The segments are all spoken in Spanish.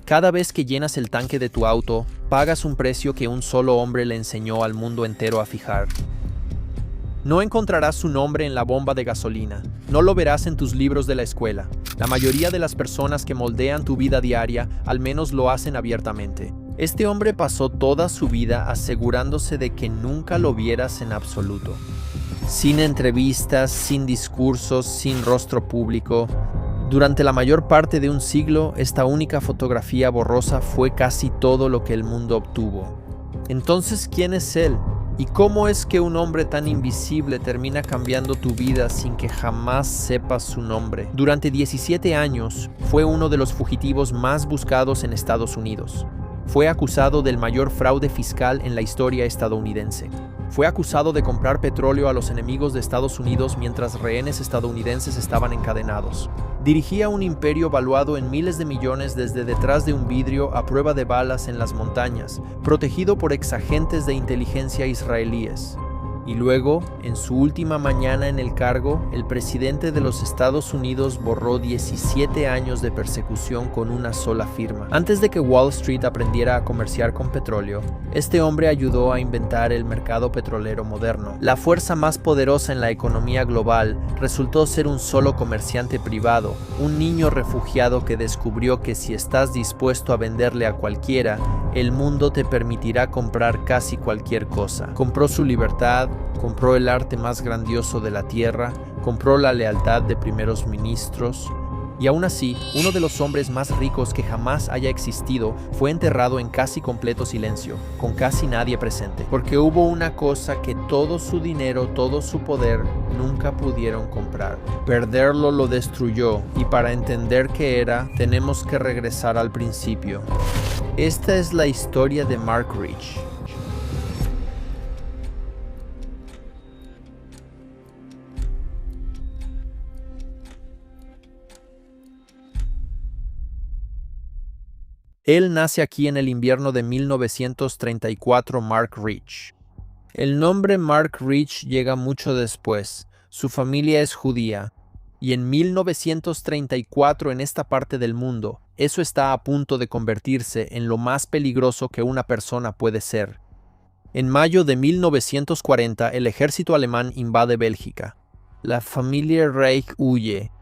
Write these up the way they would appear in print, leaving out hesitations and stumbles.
Cada vez que llenas el tanque de tu auto, pagas un precio que un solo hombre le enseñó al mundo entero a fijar. No encontrarás su nombre en la bomba de gasolina, no lo verás en tus libros de la escuela. La mayoría de las personas que moldean tu vida diaria al menos lo hacen abiertamente. Este hombre pasó toda su vida asegurándose de que nunca lo vieras en absoluto. Sin entrevistas, sin discursos, sin rostro público. Durante la mayor parte de un siglo, esta única fotografía borrosa fue casi todo lo que el mundo obtuvo. Entonces, ¿quién es él? ¿Y cómo es que un hombre tan invisible termina cambiando tu vida sin que jamás sepas su nombre? Durante 17 años, fue uno de los fugitivos más buscados en Estados Unidos. Fue acusado del mayor fraude fiscal en la historia estadounidense. Fue acusado de comprar petróleo a los enemigos de Estados Unidos mientras rehenes estadounidenses estaban encadenados. Dirigía un imperio valuado en miles de millones desde detrás de un vidrio a prueba de balas en las montañas, protegido por exagentes de inteligencia israelíes. Y luego, en su última mañana en el cargo, el presidente de los Estados Unidos borró 17 años de persecución con una sola firma. Antes de que Wall Street aprendiera a comerciar con petróleo, este hombre ayudó a inventar el mercado petrolero moderno. La fuerza más poderosa en la economía global resultó ser un solo comerciante privado, un niño refugiado que descubrió que si estás dispuesto a venderle a cualquiera, el mundo te permitirá comprar casi cualquier cosa. Compró su libertad, compró el arte más grandioso de la tierra, compró la lealtad de primeros ministros, y aún así, uno de los hombres más ricos que jamás haya existido fue enterrado en casi completo silencio, con casi nadie presente, porque hubo una cosa que todo su dinero, todo su poder, nunca pudieron comprar. Perderlo lo destruyó, y para entender qué era, tenemos que regresar al principio. Esta es la historia de Mark Rich. Él nace aquí en el invierno de 1934, Mark Rich. El nombre Mark Rich llega mucho después. Su familia es judía. Y en 1934 en esta parte del mundo, eso está a punto de convertirse en lo más peligroso que una persona puede ser. En mayo de 1940, el ejército alemán invade Bélgica. La familia Reich huye.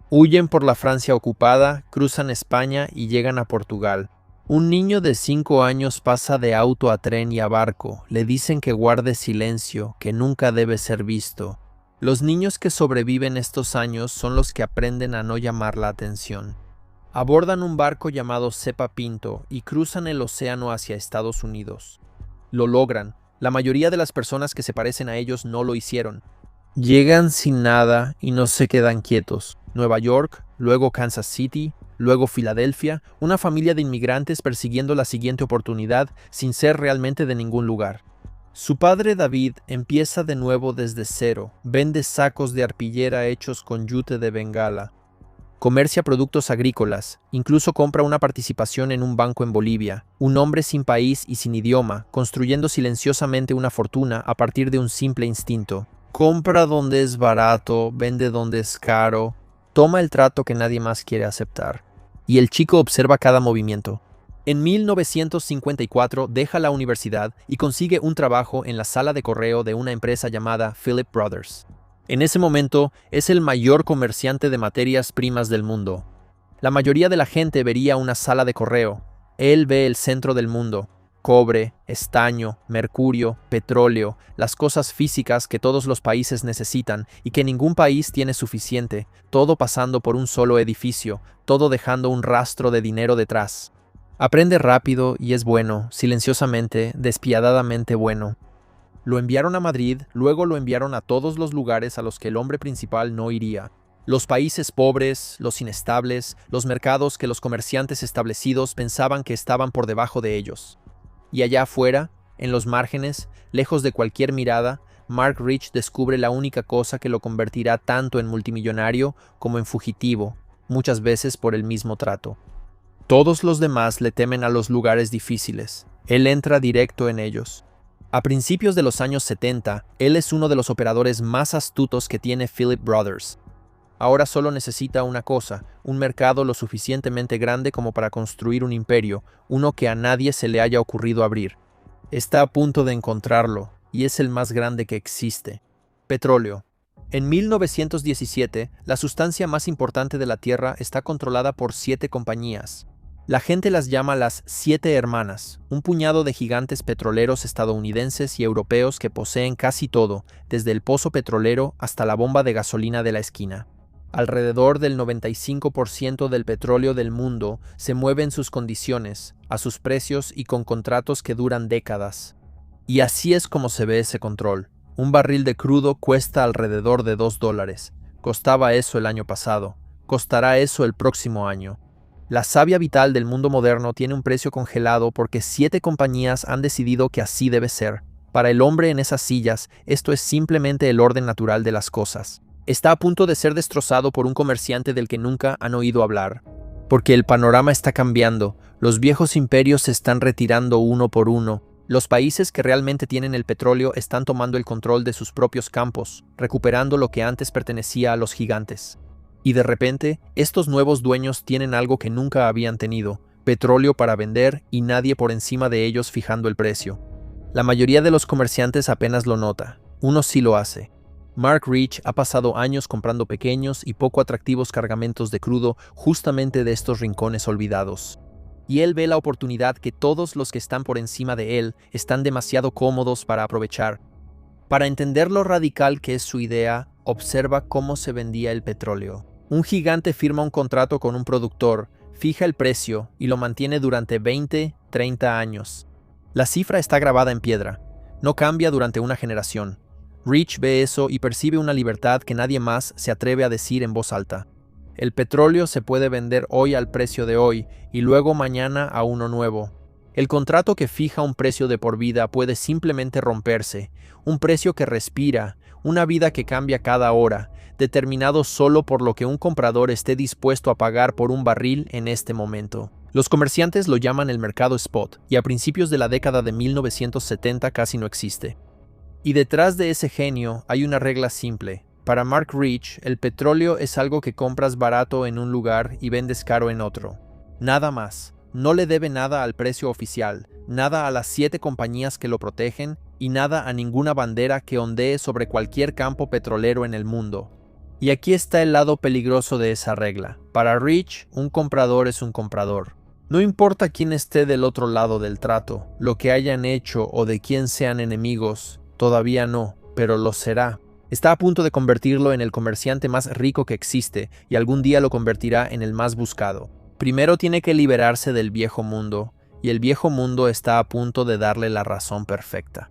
Huyen por la Francia ocupada, cruzan España y llegan a Portugal. Un niño de 5 años pasa de auto a tren y a barco. Le dicen que guarde silencio, que nunca debe ser visto. Los niños que sobreviven estos años son los que aprenden a no llamar la atención. Abordan un barco llamado Cepa Pinto y cruzan el océano hacia Estados Unidos. Lo logran. La mayoría de las personas que se parecen a ellos no lo hicieron. Llegan sin nada y no se quedan quietos. Nueva York, luego Kansas City, luego Filadelfia, una familia de inmigrantes persiguiendo la siguiente oportunidad sin ser realmente de ningún lugar. Su padre David empieza de nuevo desde cero, vende sacos de arpillera hechos con yute de Bengala. Comercia productos agrícolas, incluso compra una participación en un banco en Bolivia, un hombre sin país y sin idioma, construyendo silenciosamente una fortuna a partir de un simple instinto. Compra donde es barato, vende donde es caro, toma el trato que nadie más quiere aceptar. Y el chico observa cada movimiento. En 1954 deja la universidad y consigue un trabajo en la sala de correo de una empresa llamada Philip Brothers. En ese momento es el mayor comerciante de materias primas del mundo. La mayoría de la gente vería una sala de correo. Él ve el centro del mundo. Cobre, estaño, mercurio, petróleo, las cosas físicas que todos los países necesitan y que ningún país tiene suficiente, todo pasando por un solo edificio, todo dejando un rastro de dinero detrás. Aprende rápido y es bueno, silenciosamente, despiadadamente bueno. Lo enviaron a Madrid, luego lo enviaron a todos los lugares a los que el hombre principal no iría. Los países pobres, los inestables, los mercados que los comerciantes establecidos pensaban que estaban por debajo de ellos. Y allá afuera, en los márgenes, lejos de cualquier mirada, Mark Rich descubre la única cosa que lo convertirá tanto en multimillonario como en fugitivo, muchas veces por el mismo trato. Todos los demás le temen a los lugares difíciles. Él entra directo en ellos. A principios de los años 70, él es uno de los operadores más astutos que tiene Philip Brothers. Ahora solo necesita una cosa, un mercado lo suficientemente grande como para construir un imperio, uno que a nadie se le haya ocurrido abrir. Está a punto de encontrarlo, y es el más grande que existe. Petróleo. En 1917, la sustancia más importante de la Tierra está controlada por 7 compañías. La gente las llama las 7 hermanas, un puñado de gigantes petroleros estadounidenses y europeos que poseen casi todo, desde el pozo petrolero hasta la bomba de gasolina de la esquina. Alrededor del 95% del petróleo del mundo se mueve en sus condiciones, a sus precios y con contratos que duran décadas. Y así es como se ve ese control. Un barril de crudo cuesta alrededor de $2. Costaba eso el año pasado. Costará eso el próximo año. La savia vital del mundo moderno tiene un precio congelado porque 7 compañías han decidido que así debe ser. Para el hombre en esas sillas, esto es simplemente el orden natural de las cosas. Está a punto de ser destrozado por un comerciante del que nunca han oído hablar. Porque el panorama está cambiando, los viejos imperios se están retirando uno por uno, los países que realmente tienen el petróleo están tomando el control de sus propios campos, recuperando lo que antes pertenecía a los gigantes. Y de repente, estos nuevos dueños tienen algo que nunca habían tenido, petróleo para vender y nadie por encima de ellos fijando el precio. La mayoría de los comerciantes apenas lo nota, uno sí lo hace. Mark Rich ha pasado años comprando pequeños y poco atractivos cargamentos de crudo justamente de estos rincones olvidados. Y él ve la oportunidad que todos los que están por encima de él están demasiado cómodos para aprovechar. Para entender lo radical que es su idea, observa cómo se vendía el petróleo. Un gigante firma un contrato con un productor, fija el precio y lo mantiene durante 20, 30 años. La cifra está grabada en piedra, no cambia durante una generación. Rich ve eso y percibe una libertad que nadie más se atreve a decir en voz alta. El petróleo se puede vender hoy al precio de hoy y luego mañana a uno nuevo. El contrato que fija un precio de por vida puede simplemente romperse, un precio que respira, una vida que cambia cada hora, determinado solo por lo que un comprador esté dispuesto a pagar por un barril en este momento. Los comerciantes lo llaman el mercado spot, y a principios de la década de 1970 casi no existe. Y detrás de ese genio hay una regla simple. Para Mark Rich, el petróleo es algo que compras barato en un lugar y vendes caro en otro. Nada más. No le debe nada al precio oficial, nada a las 7 compañías que lo protegen y nada a ninguna bandera que ondee sobre cualquier campo petrolero en el mundo. Y aquí está el lado peligroso de esa regla. Para Rich, un comprador es un comprador. No importa quién esté del otro lado del trato, lo que hayan hecho o de quién sean enemigos, todavía no, pero lo será. Está a punto de convertirlo en el comerciante más rico que existe y algún día lo convertirá en el más buscado. Primero tiene que liberarse del viejo mundo, y el viejo mundo está a punto de darle la razón perfecta.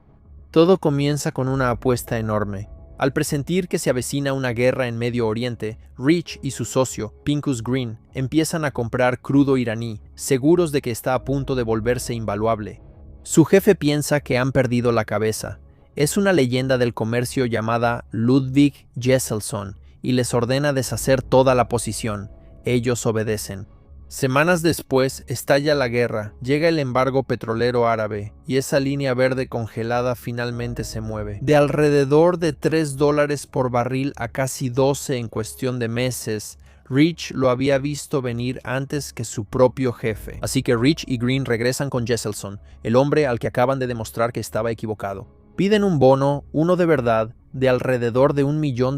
Todo comienza con una apuesta enorme. Al presentir que se avecina una guerra en Medio Oriente, Rich y su socio, Pincus Green, empiezan a comprar crudo iraní, seguros de que está a punto de volverse invaluable. Su jefe piensa que han perdido la cabeza. Es una leyenda del comercio llamada Ludwig Jesselson y les ordena deshacer toda la posición. Ellos obedecen. Semanas después estalla la guerra, llega el embargo petrolero árabe y esa línea verde congelada finalmente se mueve. De alrededor de $3 por barril a casi 12 en cuestión de meses, Rich lo había visto venir antes que su propio jefe. Así que Rich y Green regresan con Jesselson, el hombre al que acaban de demostrar que estaba equivocado. Piden un bono, uno de verdad, de alrededor de $1 millón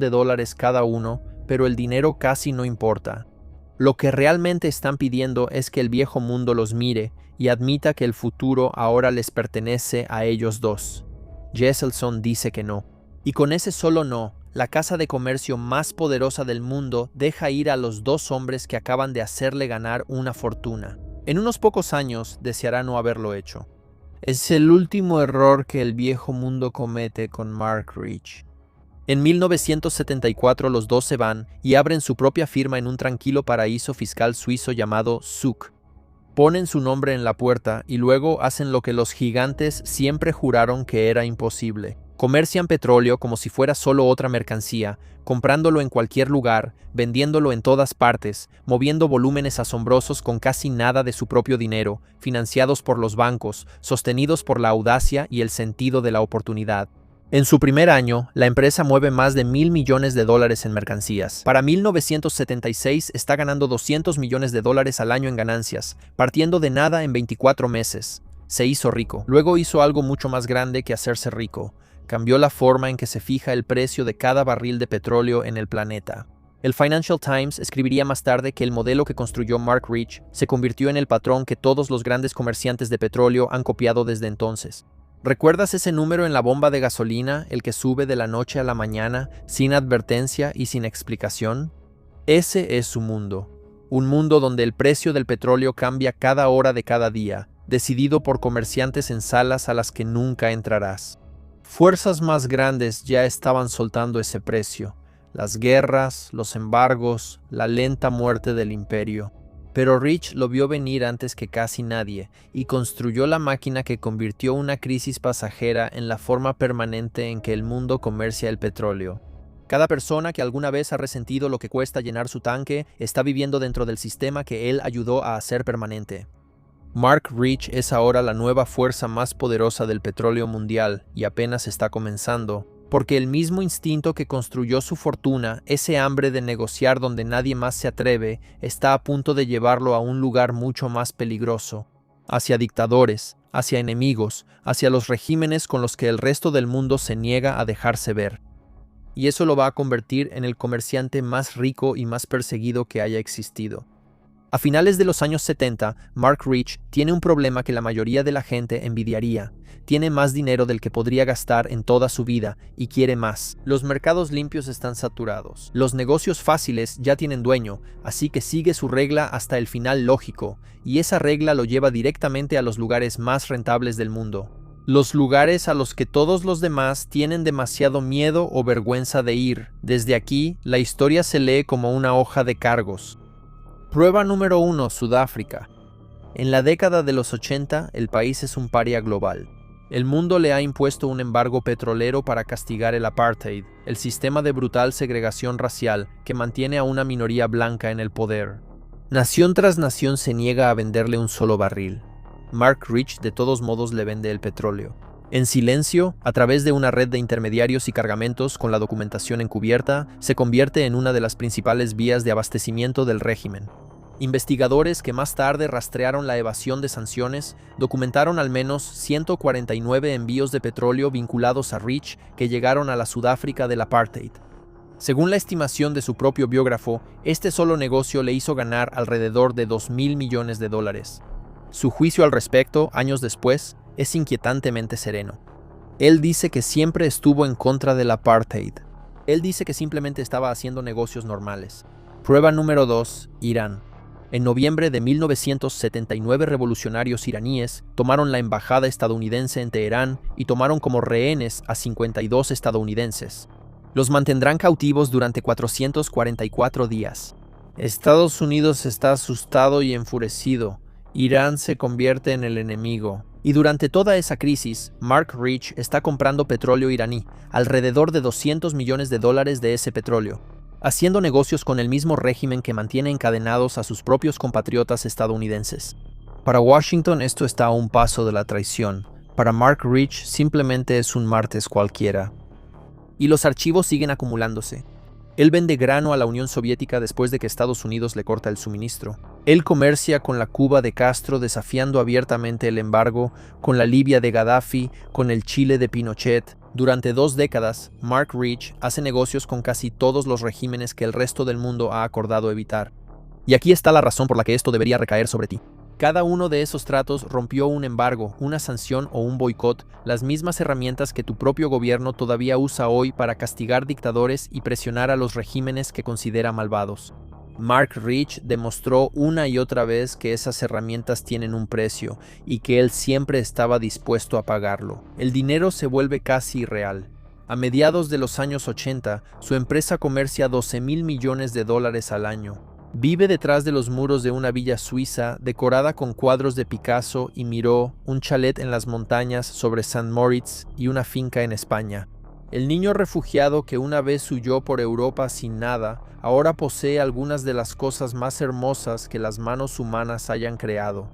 cada uno, pero el dinero casi no importa. Lo que realmente están pidiendo es que el viejo mundo los mire y admita que el futuro ahora les pertenece a ellos dos. Jesselson dice que no. Y con ese solo no, la casa de comercio más poderosa del mundo deja ir a los 2 hombres que acaban de hacerle ganar una fortuna. En unos pocos años deseará no haberlo hecho. Es el último error que el viejo mundo comete con Mark Rich. En 1974 los dos se van y abren su propia firma en un tranquilo paraíso fiscal suizo llamado Zug. Ponen su nombre en la puerta y luego hacen lo que los gigantes siempre juraron que era imposible. Comercian petróleo como si fuera solo otra mercancía, comprándolo en cualquier lugar, vendiéndolo en todas partes, moviendo volúmenes asombrosos con casi nada de su propio dinero, financiados por los bancos, sostenidos por la audacia y el sentido de la oportunidad. En su primer año, la empresa mueve más de $1.000 millones en mercancías. Para 1976 está ganando $200 millones al año en ganancias, partiendo de nada en 24 meses. Se hizo rico. Luego hizo algo mucho más grande que hacerse rico. Cambió la forma en que se fija el precio de cada barril de petróleo en el planeta. El Financial Times escribiría más tarde que el modelo que construyó Mark Rich se convirtió en el patrón que todos los grandes comerciantes de petróleo han copiado desde entonces. ¿Recuerdas ese número en la bomba de gasolina, el que sube de la noche a la mañana, sin advertencia y sin explicación? Ese es su mundo. Un mundo donde el precio del petróleo cambia cada hora de cada día, decidido por comerciantes en salas a las que nunca entrarás. Fuerzas más grandes ya estaban soltando ese precio. Las guerras, los embargos, la lenta muerte del imperio. Pero Rich lo vio venir antes que casi nadie y construyó la máquina que convirtió una crisis pasajera en la forma permanente en que el mundo comercia el petróleo. Cada persona que alguna vez ha resentido lo que cuesta llenar su tanque está viviendo dentro del sistema que él ayudó a hacer permanente. Mark Rich es ahora la nueva fuerza más poderosa del petróleo mundial y apenas está comenzando, porque el mismo instinto que construyó su fortuna, ese hambre de negociar donde nadie más se atreve, está a punto de llevarlo a un lugar mucho más peligroso, hacia dictadores, hacia enemigos, hacia los regímenes con los que el resto del mundo se niega a dejarse ver. Y eso lo va a convertir en el comerciante más rico y más perseguido que haya existido. A finales de los años 70, Mark Rich tiene un problema que la mayoría de la gente envidiaría. Tiene más dinero del que podría gastar en toda su vida y quiere más. Los mercados limpios están saturados. Los negocios fáciles ya tienen dueño, así que sigue su regla hasta el final lógico, y esa regla lo lleva directamente a los lugares más rentables del mundo. Los lugares a los que todos los demás tienen demasiado miedo o vergüenza de ir. Desde aquí, la historia se lee como una hoja de cargos. Prueba número 1, Sudáfrica. En la década de los 80, el país es un paria global. El mundo le ha impuesto un embargo petrolero para castigar el apartheid, el sistema de brutal segregación racial que mantiene a una minoría blanca en el poder. Nación tras nación se niega a venderle un solo barril. Mark Rich de todos modos le vende el petróleo. En silencio, a través de una red de intermediarios y cargamentos con la documentación encubierta, se convierte en una de las principales vías de abastecimiento del régimen. Investigadores que más tarde rastrearon la evasión de sanciones documentaron al menos 149 envíos de petróleo vinculados a Rich que llegaron a la Sudáfrica del apartheid. Según la estimación de su propio biógrafo, este solo negocio le hizo ganar alrededor de $2.000 millones. Su juicio al respecto, años después, es inquietantemente sereno. Él dice que siempre estuvo en contra del apartheid. Él dice que simplemente estaba haciendo negocios normales. Prueba número 2, Irán. En noviembre de 1979, revolucionarios iraníes tomaron la embajada estadounidense en Teherán y tomaron como rehenes a 52 estadounidenses. Los mantendrán cautivos durante 444 días. Estados Unidos está asustado y enfurecido. Irán se convierte en el enemigo. Y durante toda esa crisis, Mark Rich está comprando petróleo iraní, alrededor de $200 millones de ese petróleo, haciendo negocios con el mismo régimen que mantiene encadenados a sus propios compatriotas estadounidenses. Para Washington esto está a un paso de la traición. Para Mark Rich simplemente es un martes cualquiera. Y los archivos siguen acumulándose. Él vende grano a la Unión Soviética después de que Estados Unidos le corta el suministro. Él comercia con la Cuba de Castro desafiando abiertamente el embargo, con la Libia de Gaddafi, con el Chile de Pinochet. Durante 2 décadas, Mark Rich hace negocios con casi todos los regímenes que el resto del mundo ha acordado evitar. Y aquí está la razón por la que esto debería recaer sobre ti. Cada uno de esos tratos rompió un embargo, una sanción o un boicot, las mismas herramientas que tu propio gobierno todavía usa hoy para castigar dictadores y presionar a los regímenes que considera malvados. Mark Rich demostró una y otra vez que esas herramientas tienen un precio y que él siempre estaba dispuesto a pagarlo. El dinero se vuelve casi irreal. A mediados de los años 80, su empresa comercia $12.000 millones al año. Vive detrás de los muros de una villa suiza decorada con cuadros de Picasso y Miró, un chalet en las montañas sobre St. Moritz y una finca en España. El niño refugiado que una vez huyó por Europa sin nada, ahora posee algunas de las cosas más hermosas que las manos humanas hayan creado.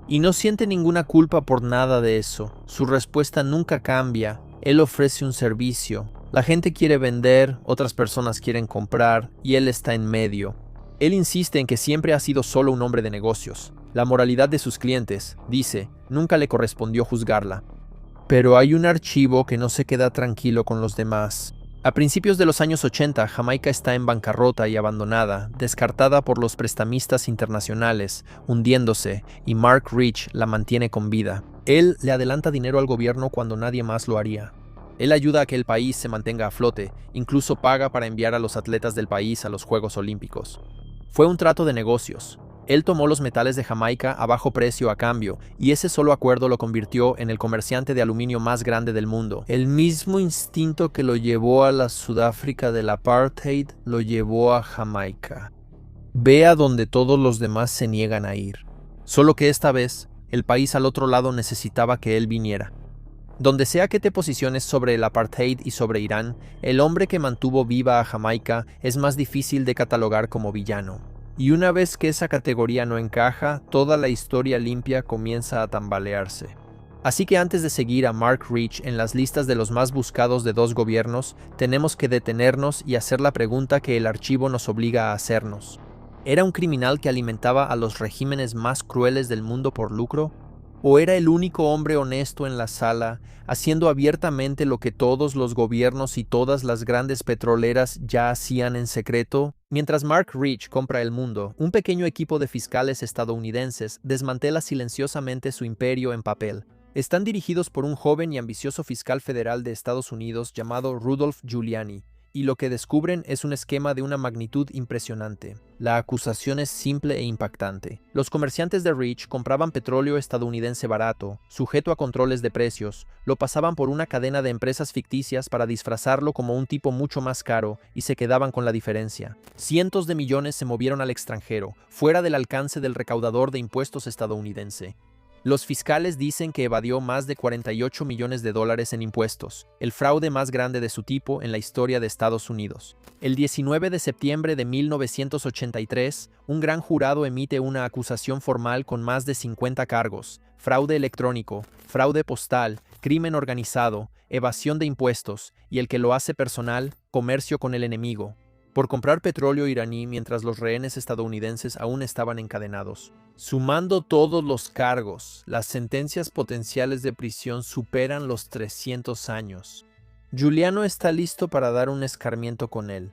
Y no siente ninguna culpa por nada de eso. Su respuesta nunca cambia. Él ofrece un servicio. La gente quiere vender, otras personas quieren comprar, y él está en medio. Él insiste en que siempre ha sido solo un hombre de negocios. La moralidad de sus clientes, dice, nunca le correspondió juzgarla. Pero hay un archivo que no se queda tranquilo con los demás. A principios de los años 80, Jamaica está en bancarrota y abandonada, descartada por los prestamistas internacionales, hundiéndose, y Mark Rich la mantiene con vida. Él le adelanta dinero al gobierno cuando nadie más lo haría. Él ayuda a que el país se mantenga a flote, incluso paga para enviar a los atletas del país a los Juegos Olímpicos. Fue un trato de negocios. Él tomó los metales de Jamaica a bajo precio a cambio, y ese solo acuerdo lo convirtió en el comerciante de aluminio más grande del mundo. El mismo instinto que lo llevó a la Sudáfrica del apartheid lo llevó a Jamaica. Ve a donde todos los demás se niegan a ir. Solo que esta vez, el país al otro lado necesitaba que él viniera. Donde sea que te posiciones sobre el apartheid y sobre Irán, el hombre que mantuvo viva a Jamaica es más difícil de catalogar como villano. Y una vez que esa categoría no encaja, toda la historia limpia comienza a tambalearse. Así que antes de seguir a Mark Rich en las listas de los más buscados de dos gobiernos, tenemos que detenernos y hacer la pregunta que el archivo nos obliga a hacernos. ¿Era un criminal que alimentaba a los regímenes más crueles del mundo por lucro? ¿O era el único hombre honesto en la sala, haciendo abiertamente lo que todos los gobiernos y todas las grandes petroleras ya hacían en secreto? Mientras Mark Rich compra el mundo, un pequeño equipo de fiscales estadounidenses desmantela silenciosamente su imperio en papel. Están dirigidos por un joven y ambicioso fiscal federal de Estados Unidos llamado Rudolph Giuliani, y lo que descubren es un esquema de una magnitud impresionante. La acusación es simple e impactante. Los comerciantes de Rich compraban petróleo estadounidense barato, sujeto a controles de precios, lo pasaban por una cadena de empresas ficticias para disfrazarlo como un tipo mucho más caro y se quedaban con la diferencia. Cientos de millones se movieron al extranjero, fuera del alcance del recaudador de impuestos estadounidense. Los fiscales dicen que evadió más de 48 millones de dólares en impuestos, el fraude más grande de su tipo en la historia de Estados Unidos. El 19 de septiembre de 1983, un gran jurado emite una acusación formal con más de 50 cargos: fraude electrónico, fraude postal, crimen organizado, evasión de impuestos y, el que lo hace personal, comercio con el enemigo, por comprar petróleo iraní mientras los rehenes estadounidenses aún estaban encadenados. Sumando todos los cargos, las sentencias potenciales de prisión superan los 300 años. Giuliani está listo para dar un escarmiento con él.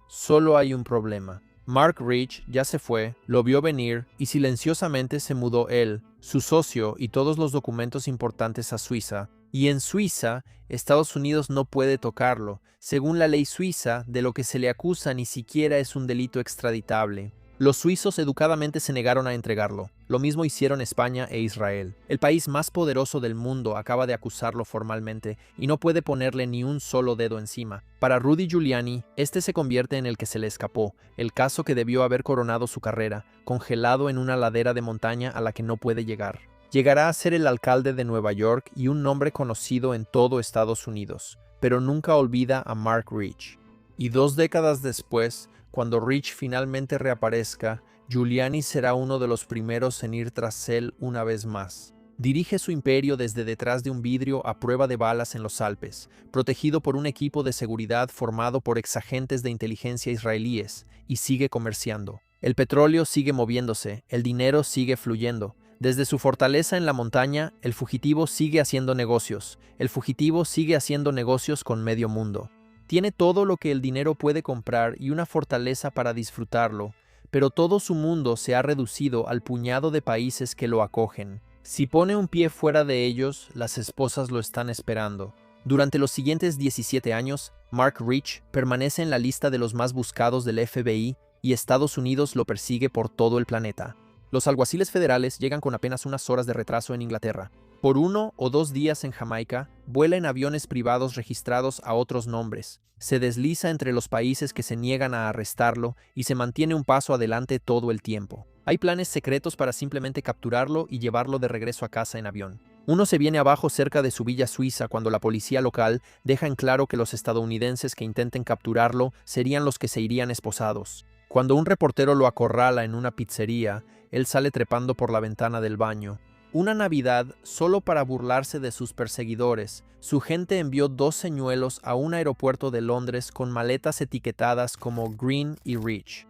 Solo hay un problema. Mark Rich ya se fue, lo vio venir y silenciosamente se mudó él, su socio y todos los documentos importantes a Suiza. Y en Suiza, Estados Unidos no puede tocarlo. Según la ley suiza, de lo que se le acusa ni siquiera es un delito extraditable. Los suizos educadamente se negaron a entregarlo. Lo mismo hicieron España e Israel. El país más poderoso del mundo acaba de acusarlo formalmente y no puede ponerle ni un solo dedo encima. Para Rudy Giuliani, este se convierte en el que se le escapó, el caso que debió haber coronado su carrera, congelado en una ladera de montaña a la que no puede llegar. Llegará a ser el alcalde de Nueva York y un nombre conocido en todo Estados Unidos, pero nunca olvida a Mark Rich. Y 2 décadas después, cuando Rich finalmente reaparezca, Giuliani será uno de los primeros en ir tras él una vez más. Dirige su imperio desde detrás de un vidrio a prueba de balas en los Alpes, protegido por un equipo de seguridad formado por exagentes de inteligencia israelíes, y sigue comerciando. El petróleo sigue moviéndose, el dinero sigue fluyendo. Desde su fortaleza en la montaña, el fugitivo sigue haciendo negocios. El fugitivo sigue haciendo negocios con medio mundo. Tiene todo lo que el dinero puede comprar y una fortaleza para disfrutarlo, pero todo su mundo se ha reducido al puñado de países que lo acogen. Si pone un pie fuera de ellos, las esposas lo están esperando. Durante los siguientes 17 años, Mark Rich permanece en la lista de los más buscados del FBI y Estados Unidos lo persigue por todo el planeta. Los alguaciles federales llegan con apenas unas horas de retraso en Inglaterra. Por 1 o 2 días en Jamaica, vuela en aviones privados registrados a otros nombres. Se desliza entre los países que se niegan a arrestarlo y se mantiene un paso adelante todo el tiempo. Hay planes secretos para simplemente capturarlo y llevarlo de regreso a casa en avión. Uno se viene abajo cerca de su villa suiza cuando la policía local deja en claro que los estadounidenses que intenten capturarlo serían los que se irían esposados. Cuando un reportero lo acorrala en una pizzería, él sale trepando por la ventana del baño. Una Navidad, solo para burlarse de sus perseguidores, su gente envió 2 señuelos a un aeropuerto de Londres con maletas etiquetadas como Green y Rich.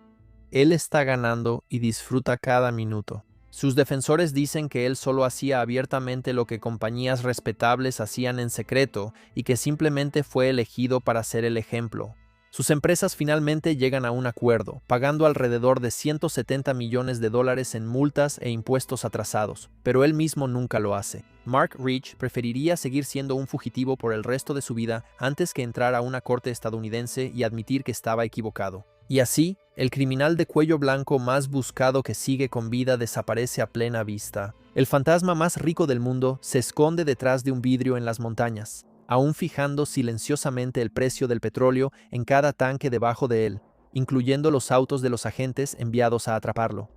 Él está ganando y disfruta cada minuto. Sus defensores dicen que él solo hacía abiertamente lo que compañías respetables hacían en secreto y que simplemente fue elegido para ser el ejemplo. Sus empresas finalmente llegan a un acuerdo, pagando alrededor de 170 millones de dólares en multas e impuestos atrasados, pero él mismo nunca lo hace. Mark Rich preferiría seguir siendo un fugitivo por el resto de su vida antes que entrar a una corte estadounidense y admitir que estaba equivocado. Y así, el criminal de cuello blanco más buscado que sigue con vida desaparece a plena vista. El fantasma más rico del mundo se esconde detrás de un vidrio en las montañas, aún fijando silenciosamente el precio del petróleo en cada tanque debajo de él, incluyendo los autos de los agentes enviados a atraparlo.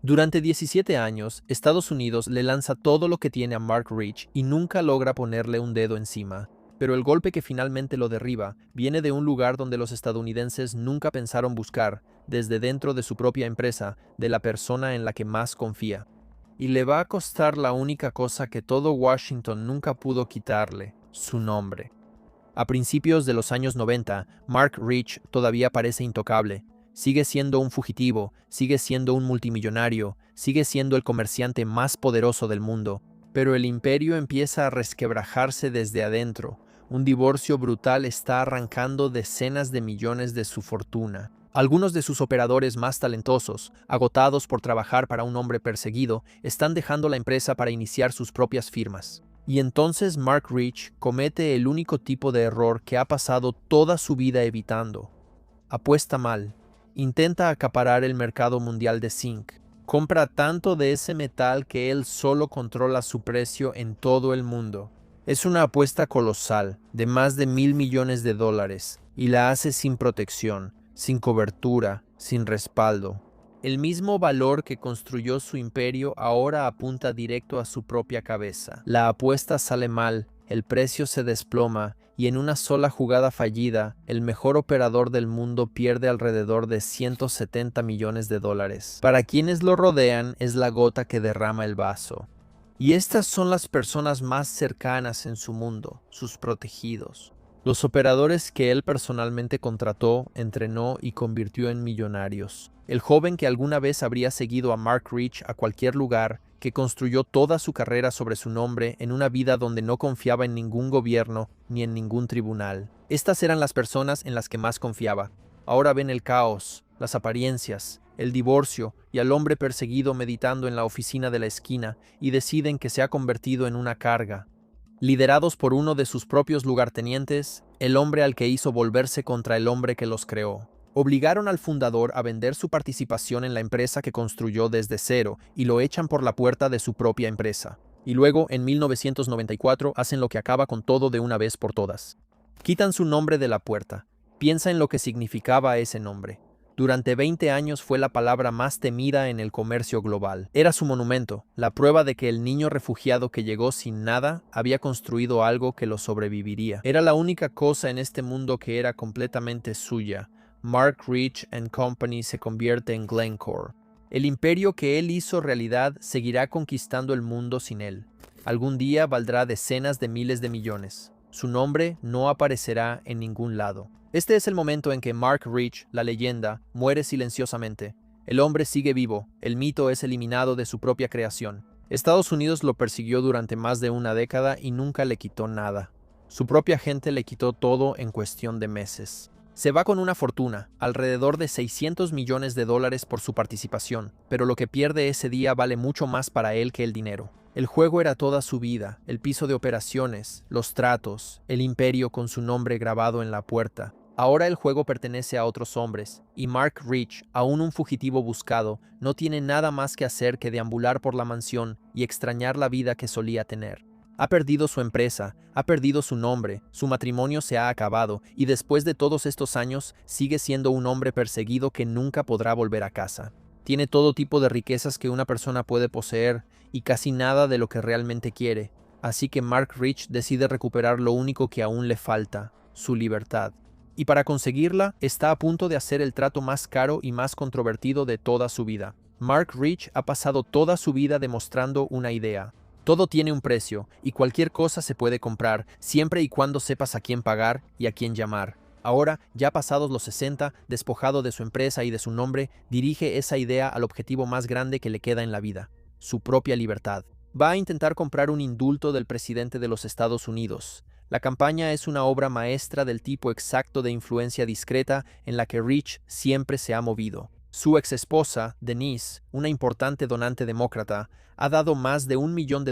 Durante 17 años, Estados Unidos le lanza todo lo que tiene a Mark Rich y nunca logra ponerle un dedo encima. Pero el golpe que finalmente lo derriba viene de un lugar donde los estadounidenses nunca pensaron buscar, desde dentro de su propia empresa, de la persona en la que más confía. Y le va a costar la única cosa que todo Washington nunca pudo quitarle: su nombre. A principios de los años 90, Mark Rich todavía parece intocable. Sigue siendo un fugitivo, sigue siendo un multimillonario, sigue siendo el comerciante más poderoso del mundo. Pero el imperio empieza a resquebrajarse desde adentro. Un divorcio brutal está arrancando decenas de millones de su fortuna. Algunos de sus operadores más talentosos, agotados por trabajar para un hombre perseguido, están dejando la empresa para iniciar sus propias firmas. Y entonces Mark Rich comete el único tipo de error que ha pasado toda su vida evitando. Apuesta mal. Intenta acaparar el mercado mundial de zinc. Compra tanto de ese metal que él solo controla su precio en todo el mundo. Es una apuesta colosal, de más de $1.000 millones, y la hace sin protección, sin cobertura, sin respaldo. El mismo valor que construyó su imperio ahora apunta directo a su propia cabeza. La apuesta sale mal, el precio se desploma, y en una sola jugada fallida, el mejor operador del mundo pierde alrededor de 170 millones de dólares. Para quienes lo rodean, es la gota que derrama el vaso. Y estas son las personas más cercanas en su mundo, sus protegidos. Los operadores que él personalmente contrató, entrenó y convirtió en millonarios. El joven que alguna vez habría seguido a Mark Rich a cualquier lugar, que construyó toda su carrera sobre su nombre en una vida donde no confiaba en ningún gobierno ni en ningún tribunal. Estas eran las personas en las que más confiaba. Ahora ven el caos, las apariencias, el divorcio y al hombre perseguido meditando en la oficina de la esquina y deciden que se ha convertido en una carga. Liderados por uno de sus propios lugartenientes, el hombre al que hizo volverse contra el hombre que los creó. Obligaron al fundador a vender su participación en la empresa que construyó desde cero y lo echan por la puerta de su propia empresa. Y luego, en 1994, hacen lo que acaba con todo de una vez por todas. Quitan su nombre de la puerta. Piensa en lo que significaba ese nombre. Durante 20 años fue la palabra más temida en el comercio global. Era su monumento, la prueba de que el niño refugiado que llegó sin nada había construido algo que lo sobreviviría. Era la única cosa en este mundo que era completamente suya. Mark Rich & Company se convierte en Glencore. El imperio que él hizo realidad seguirá conquistando el mundo sin él. Algún día valdrá decenas de miles de millones. Su nombre no aparecerá en ningún lado. Este es el momento en que Mark Rich, la leyenda, muere silenciosamente. El hombre sigue vivo, el mito es eliminado de su propia creación. Estados Unidos lo persiguió durante más de una década y nunca le quitó nada. Su propia gente le quitó todo en cuestión de meses. Se va con una fortuna, alrededor de 600 millones de dólares por su participación, pero lo que pierde ese día vale mucho más para él que el dinero. El juego era toda su vida, el piso de operaciones, los tratos, el imperio con su nombre grabado en la puerta. Ahora el juego pertenece a otros hombres, y Mark Rich, aún un fugitivo buscado, no tiene nada más que hacer que deambular por la mansión y extrañar la vida que solía tener. Ha perdido su empresa, ha perdido su nombre, su matrimonio se ha acabado, y después de todos estos años sigue siendo un hombre perseguido que nunca podrá volver a casa. Tiene todo tipo de riquezas que una persona puede poseer, y casi nada de lo que realmente quiere. Así que Mark Rich decide recuperar lo único que aún le falta, su libertad. Y para conseguirla, está a punto de hacer el trato más caro y más controvertido de toda su vida. Mark Rich ha pasado toda su vida demostrando una idea: Todo tiene un precio, y cualquier cosa se puede comprar, siempre y cuando sepas a quién pagar y a quién llamar. Ahora, ya pasados los 60, despojado de su empresa y de su nombre, dirige esa idea al objetivo más grande que le queda en la vida, su propia libertad. Va a intentar comprar un indulto del presidente de los Estados Unidos. La campaña es una obra maestra del tipo exacto de influencia discreta en la que Rich siempre se ha movido. Su exesposa, Denise, una importante donante demócrata, ha dado más de $1 millón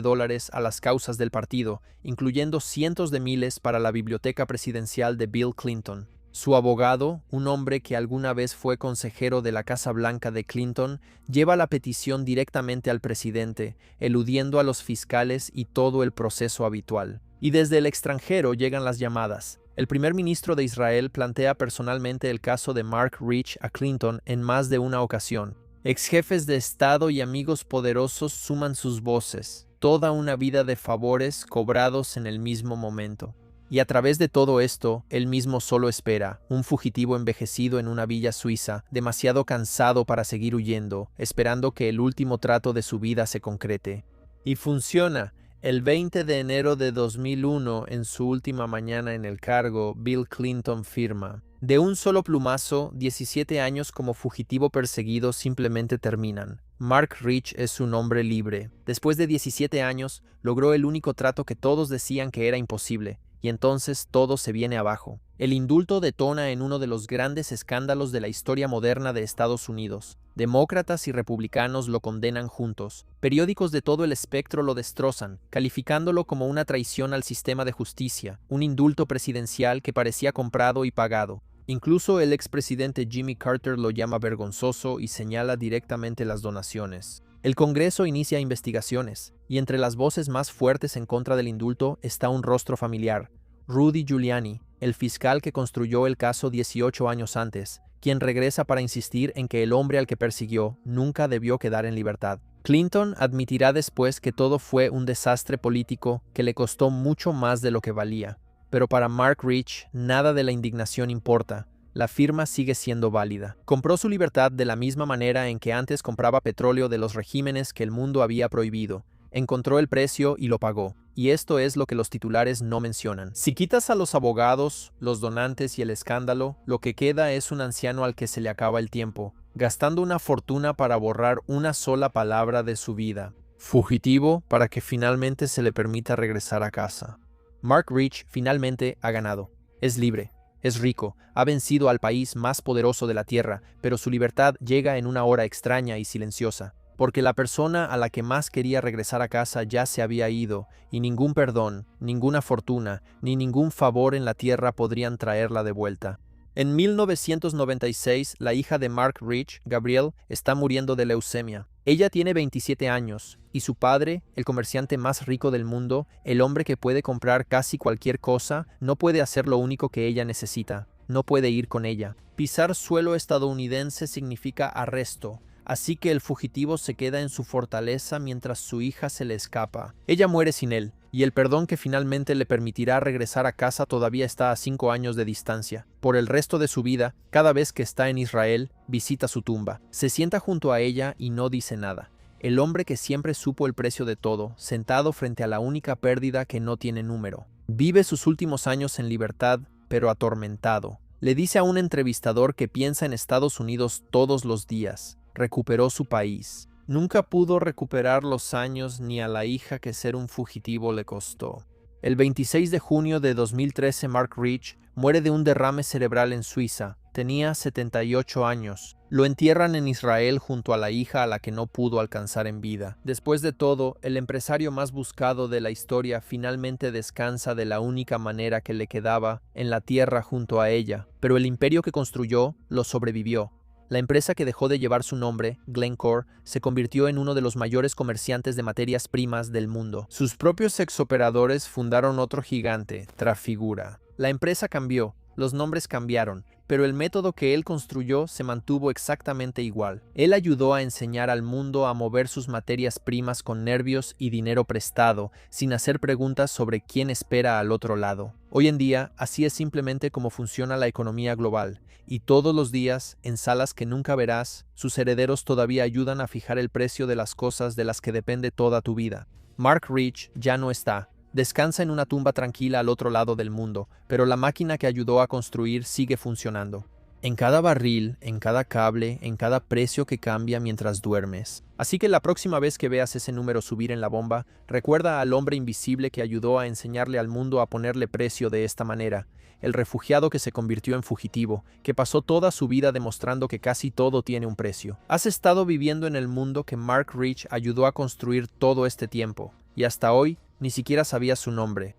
a las causas del partido, incluyendo cientos de miles para la biblioteca presidencial de Bill Clinton. Su abogado, un hombre que alguna vez fue consejero de la Casa Blanca de Clinton, lleva la petición directamente al presidente, eludiendo a los fiscales y todo el proceso habitual. Y desde el extranjero llegan las llamadas. El primer ministro de Israel plantea personalmente el caso de Mark Rich a Clinton en más de una ocasión. Exjefes de Estado y amigos poderosos suman sus voces, toda una vida de favores cobrados en el mismo momento. Y a través de todo esto, él mismo solo espera, un fugitivo envejecido en una villa suiza, demasiado cansado para seguir huyendo, esperando que el último trato de su vida se concrete. Y funciona. El 20 de enero de 2001, en su última mañana en el cargo, Bill Clinton firma. De un solo plumazo, 17 años como fugitivo perseguido simplemente terminan. Mark Rich es un hombre libre. Después de 17 años, logró el único trato que todos decían que era imposible, y entonces todo se viene abajo. El indulto detona en uno de los grandes escándalos de la historia moderna de Estados Unidos. Demócratas y republicanos lo condenan juntos. Periódicos de todo el espectro lo destrozan, calificándolo como una traición al sistema de justicia, un indulto presidencial que parecía comprado y pagado. Incluso el expresidente Jimmy Carter lo llama vergonzoso y señala directamente las donaciones. El Congreso inicia investigaciones, y entre las voces más fuertes en contra del indulto está un rostro familiar, Rudy Giuliani, el fiscal que construyó el caso 18 años antes, quien regresa para insistir en que el hombre al que persiguió nunca debió quedar en libertad. Clinton admitirá después que todo fue un desastre político que le costó mucho más de lo que valía. Pero para Mark Rich, nada de la indignación importa. La firma sigue siendo válida. Compró su libertad de la misma manera en que antes compraba petróleo de los regímenes que el mundo había prohibido. Encontró el precio y lo pagó. Y esto es lo que los titulares no mencionan. Si quitas a los abogados, los donantes y el escándalo, lo que queda es un anciano al que se le acaba el tiempo, gastando una fortuna para borrar una sola palabra de su vida. Fugitivo para que finalmente se le permita regresar a casa. Mark Rich finalmente ha ganado. Es libre. Es rico, ha vencido al país más poderoso de la Tierra, pero su libertad llega en una hora extraña y silenciosa, porque la persona a la que más quería regresar a casa ya se había ido, y ningún perdón, ninguna fortuna, ni ningún favor en la tierra podrían traerla de vuelta. En 1996, la hija de Mark Rich, Gabrielle, está muriendo de leucemia. Ella tiene 27 años, y su padre, el comerciante más rico del mundo, el hombre que puede comprar casi cualquier cosa, no puede hacer lo único que ella necesita. No puede ir con ella. Pisar suelo estadounidense significa arresto. Así que el fugitivo se queda en su fortaleza mientras su hija se le escapa. Ella muere sin él, y el perdón que finalmente le permitirá regresar a casa todavía está a 5 años de distancia. Por el resto de su vida, cada vez que está en Israel, visita su tumba. Se sienta junto a ella y no dice nada. El hombre que siempre supo el precio de todo, sentado frente a la única pérdida que no tiene número. Vive sus últimos años en libertad, pero atormentado. Le dice a un entrevistador que piensa en Estados Unidos todos los días. Recuperó su país. Nunca pudo recuperar los años ni a la hija que ser un fugitivo le costó. El 26 de junio de 2013, Mark Rich muere de un derrame cerebral en Suiza. Tenía 78 años. Lo entierran en Israel junto a la hija a la que no pudo alcanzar en vida. Después de todo, el empresario más buscado de la historia finalmente descansa de la única manera que le quedaba, en la tierra junto a ella. Pero el imperio que construyó lo sobrevivió. La empresa que dejó de llevar su nombre, Glencore, se convirtió en uno de los mayores comerciantes de materias primas del mundo. Sus propios exoperadores fundaron otro gigante, Trafigura. La empresa cambió, los nombres cambiaron, pero el método que él construyó se mantuvo exactamente igual. Él ayudó a enseñar al mundo a mover sus materias primas con nervios y dinero prestado, sin hacer preguntas sobre quién espera al otro lado. Hoy en día, así es simplemente como funciona la economía global, y todos los días, en salas que nunca verás, sus herederos todavía ayudan a fijar el precio de las cosas de las que depende toda tu vida. Mark Rich ya no está. Descansa en una tumba tranquila al otro lado del mundo, pero la máquina que ayudó a construir sigue funcionando. En cada barril, en cada cable, en cada precio que cambia mientras duermes. Así que la próxima vez que veas ese número subir en la bomba, recuerda al hombre invisible que ayudó a enseñarle al mundo a ponerle precio de esta manera, el refugiado que se convirtió en fugitivo, que pasó toda su vida demostrando que casi todo tiene un precio. Has estado viviendo en el mundo que Mark Rich ayudó a construir todo este tiempo, y hasta hoy ni siquiera sabías su nombre.